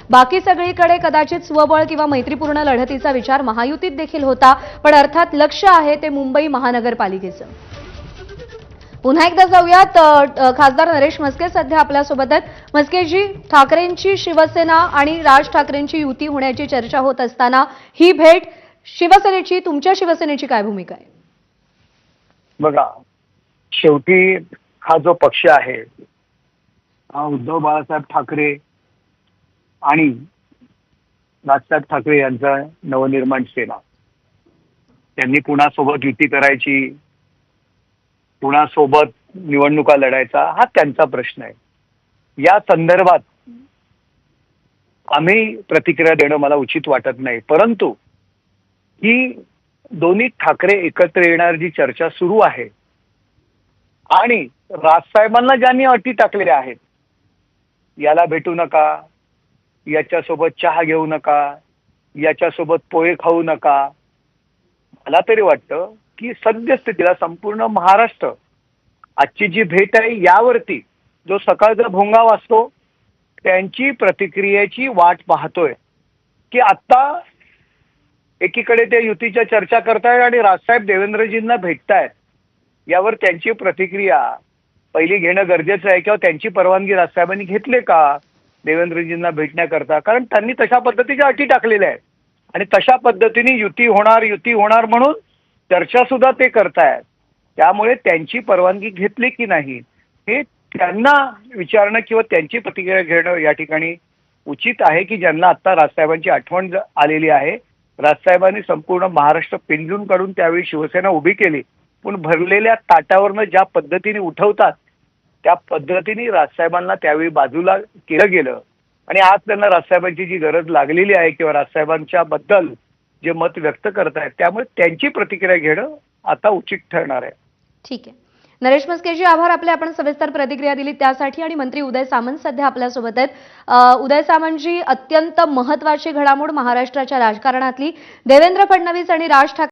बाकी सगळीकडे कदाचित स्वबळ किंवा मैत्रीपूर्ण लढतीचा विचार महायुतीत देखील होता, पण अर्थात लक्ष आहे ते मुंबई महानगरपालिकेचं. पुन्हा एकदा जाऊयात, खासदार नरेश म्हस्के सध्या आपल्यासोबत आहेत. म्हस्केजी, ठाकरेंची शिवसेना आणि राज ठाकरेंची युती होण्याची चर्चा होत असताना ही भेट, शिवसेनेची, तुमच्या शिवसेनेची काय भूमिका आहे? बघा, शेवटी हा जो पक्ष आहे हा उद्धव बाळासाहेब ठाकरे आणि राजसाहेब ठाकरे यांचा नवनिर्माण सेना, त्यांनी कुणासोबत युती करायची, कुणासोबत निवडणुका लढायचा, हा त्यांचा प्रश्न आहे. या संदर्भात आम्ही प्रतिक्रिया देणं मला उचित वाटत नाही. परंतु ही दोन्ही ठाकरे एकत्र येणार जी चर्चा सुरू आहे आणि राजसाहेबांना ज्यांनी अटी टाकलेल्या आहेत, याला भेटू नका, याच्यासोबत चहा घेऊ नका, याच्यासोबत पोहे खाऊ नका, मला तरी वाटतं की सद्यस्थितीला संपूर्ण महाराष्ट्र आजची जी भेट आहे यावरती जो सकाळचा भोंगा वाजतो त्यांची प्रतिक्रियेची वाट पाहतोय की आता एकीकडे ते युतीच्या चर्चा करतायत आणि राजसाहेब देवेंद्रजींना भेटतायत. यावर त्यांची प्रतिक्रिया पहिली घेणं गरजेचं आहे किंवा त्यांची परवानगी राजसाहेबांनी घेतले का देवेंद्रजींना भेटण्याकरता, कारण त्यांनी तशा पद्धतीच्या अटी टाकलेल्या आहेत आणि तशा पद्धतीने युती होणार म्हणून चर्चा सुद्धा ते करतायत. त्यामुळे त्यांची परवानगी घेतली की नाही हे त्यांना विचारणं किंवा त्यांची प्रतिक्रिया घेणं या ठिकाणी उचित आहे की ज्यांना आता राजसाहेबांची आठवण आलेली आहे. राजसाहेबांनी संपूर्ण महाराष्ट्र पिंजून काढून त्यावेळी शिवसेना उभी केली, पण भरलेल्या ताटावरनं ज्या पद्धतीने उठवतात त्या पद्धतीने राजसाहेबांना त्यावेळी बाजूला केलं गेलं आणि आज त्यांना राजसाहेबांची जी गरज लागलेली आहे किंवा राजसाहेबांच्या बद्दल जे मत व्यक्त करतायत त्यामुळे त्यांची प्रतिक्रिया घेणं आता उचित ठरणार आहे. ठीक आहे नरेश म्हस्केजी, आभार आपले. आपण सविस्तर प्रतिक्रिया दिली त्यासाठी. आणि मंत्री उदय सामंत सध्या आपल्यासोबत आहेत. उदय सामंतजी, अत्यंत महत्त्वाची घडामोड महाराष्ट्राच्या राजकारणातली, देवेंद्र फडणवीस आणि राज ठाकरे